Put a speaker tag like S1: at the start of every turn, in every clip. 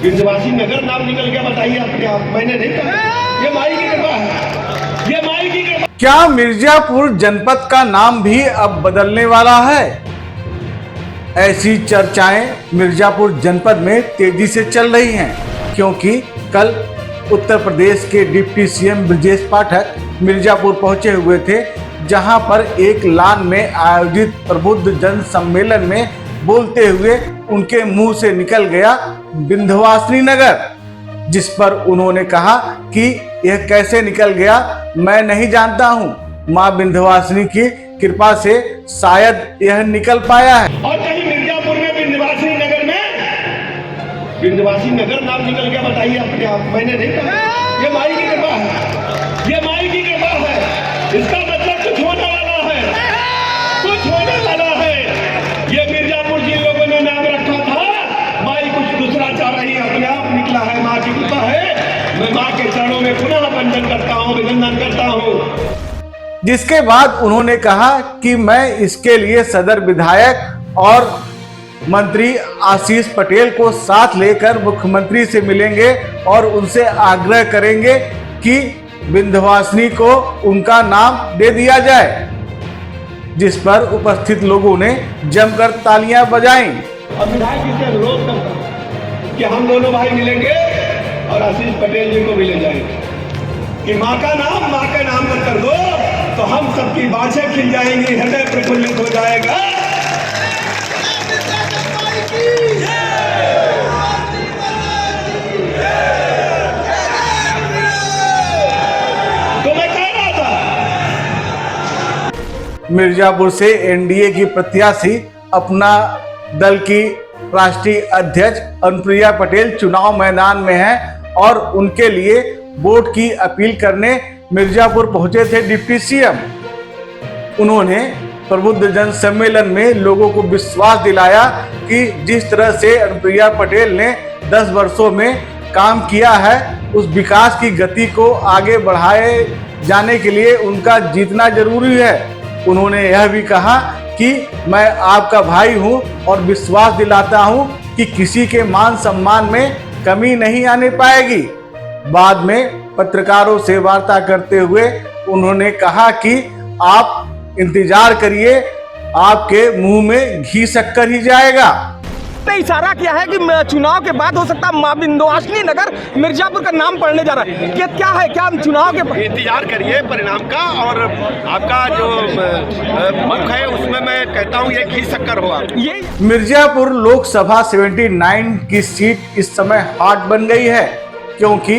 S1: विंध्यवासिनी नगर नाम निकल गया, बताइए अपने आप, मैंने नहीं कहा। ये माई की कृपा है, ये माई की कृपा।
S2: क्या मिर्जापुर जनपद का नाम भी अब बदलने वाला है? ऐसी चर्चाएं मिर्जापुर जनपद में तेजी से चल रही हैं, क्योंकि कल उत्तर प्रदेश के डिप्टी सीएम ब्रजेश पाठक मिर्जापुर पहुंचे हुए थे, जहां पर एक लान में आयोजित प्रबुद्ध जन सम्मेलन में बोलते हुए उनके मुंह से निकल गया विंध्यवासिनी नगर, जिस पर उन्होंने कहा कि यह कैसे निकल गया मैं नहीं जानता हूं, मां विंध्यवासिनी की कृपा से शायद यह निकल पाया है।
S1: और कहीं मिर्जापुर में विंध्यवासिनी नगर में विंध्यवासिनी नगर नाम निकल गया, बताइए अपने आप, मैंने नहीं कहा। ये माई की कृपा है, ये माई की कृपा है। इसका मतलब कुछ होने वाला है, कुछ होने वाला है। ये मिर्जापुर जिन लोगों ने नाम रखा था, माई कुछ दूसरा चाह रही है, अपने आप निकला है, माँ की कृपा है। मैं माँ के चरणों में पुनः वंदन करता हूँ, अभिनंदन करता हूँ।
S2: जिसके बाद उन्होंने कहा कि मैं इसके लिए सदर विधायक और मंत्री आशीष पटेल को साथ लेकर मुख्यमंत्री से मिलेंगे और उनसे आग्रह करेंगे कि विंध्यवासिनी को उनका नाम दे दिया जाए, जिस पर उपस्थित लोगों ने जमकर तालियां बजाईं।
S1: और विधायक जी से अनुरोध करता हूं कि हम दोनों भाई मिलेंगे और आशीष पटेल जी को भी ले जाएंगे कि माँ का नाम पर कर दो तो हम सबकी बातें खिल जाएंगी, हृदय प्रफुल्लित हो जाएगा। तो मैं कह रहा था,
S2: मिर्जापुर से एनडीए की प्रत्याशी अपना दल की राष्ट्रीय अध्यक्ष अनुप्रिया पटेल चुनाव मैदान में हैं और उनके लिए वोट की अपील करने मिर्जापुर पहुंचे थे डिप्टी सीएम। उन्होंने प्रबुद्ध जन सम्मेलन में लोगों को विश्वास दिलाया कि जिस तरह से अनुप्रिया पटेल ने 10 वर्षों में काम किया है, उस विकास की गति को आगे बढ़ाए जाने के लिए उनका जीतना जरूरी है। उन्होंने यह भी कहा कि मैं आपका भाई हूं और विश्वास दिलाता हूं कि किसी के मान सम्मान में कमी नहीं आने पाएगी। बाद में पत्रकारों से वार्ता करते हुए उन्होंने कहा कि आप इंतजार करिए, आपके मुंह में घी शक्कर ही जाएगा।
S3: ने इशारा किया है कि चुनाव के बाद हो सकता है मां विंध्यवासिनी नगर मिर्जापुर का नाम पड़ने जा रहा है। क्या है, क्या हम चुनाव के
S1: इंतजार करिए परिणाम का, और आपका जो मुख है उसमें मैं कहता हूँ ये घी शक्कर होगा।
S3: ये
S2: मिर्जापुर लोकसभा 79 की सीट इस समय हॉट बन गई है, क्योंकि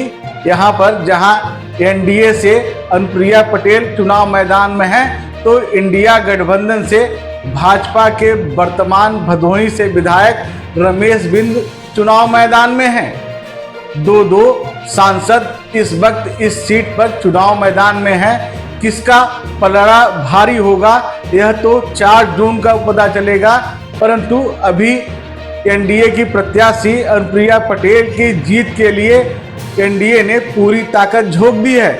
S2: यहाँ पर जहाँ एनडीए से अनुप्रिया पटेल चुनाव मैदान में है, तो इंडिया गठबंधन से भाजपा के वर्तमान भदोही से विधायक रमेश बिंद चुनाव मैदान में हैं। दो सांसद इस वक्त इस सीट पर चुनाव मैदान में हैं। किसका पलड़ा भारी होगा यह तो 4 जून का पता चलेगा, परंतु अभी एनडीए की प्रत्याशी अनुप्रिया पटेल की जीत के लिए एनडीए ने पूरी ताकत झोंक दी है।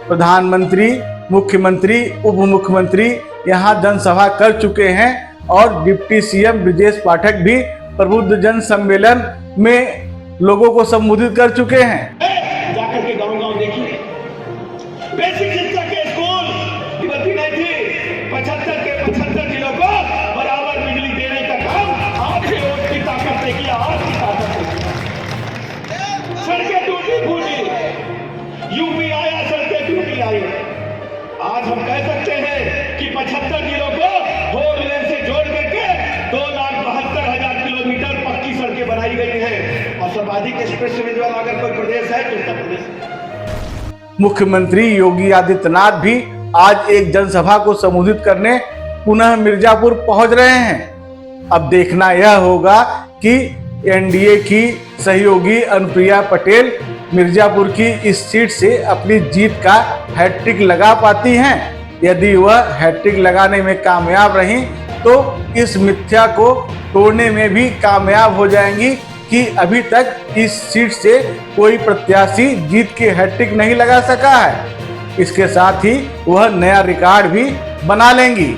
S2: प्रधानमंत्री, मुख्यमंत्री, उप मुख्यमंत्री यहां जनसभा कर चुके हैं और डिप्टी सीएम ब्रजेश पाठक भी प्रबुद्ध जन सम्मेलन में लोगों को संबोधित कर चुके हैं।
S1: जाकर के गांव देखिए, बेसिक शिक्षा के स्कूल बत्ती नहीं थी, 75 के 75 जिलों को बराबर बिजली देने का काम आपके वोट की ताकत से किया, आपकी ताकत से। सड़कें टूटी फूटी, यूपी आया, सड़कें टूटी आई। आज हम कह सकते हैं कि 75 जिलों को 4 लेन से जोड़ करके 2,72,000 किलोमीटर पक्की सड़कें बनाई गई हैं। और सर्वाधिक एक्सप्रेस वे वाला अगर कोई प्रदेश है तो उत्तर प्रदेश।
S2: मुख्यमंत्री योगी आदित्यनाथ भी आज एक जनसभा को संबोधित करने पुनः मिर्जापुर पहुंच रहे हैं। अब देखना यह होगा कि एनडीए की सहयोगी अनुप्रिया पटेल मिर्जापुर की इस सीट से अपनी जीत का हैट्रिक लगा पाती हैं। यदि वह हैट्रिक लगाने में कामयाब रहीं तो इस मिथ्या को तोड़ने में भी कामयाब हो जाएंगी कि अभी तक इस सीट से कोई प्रत्याशी जीत की हैट्रिक नहीं लगा सका है। इसके साथ ही वह नया रिकॉर्ड भी बना लेंगी।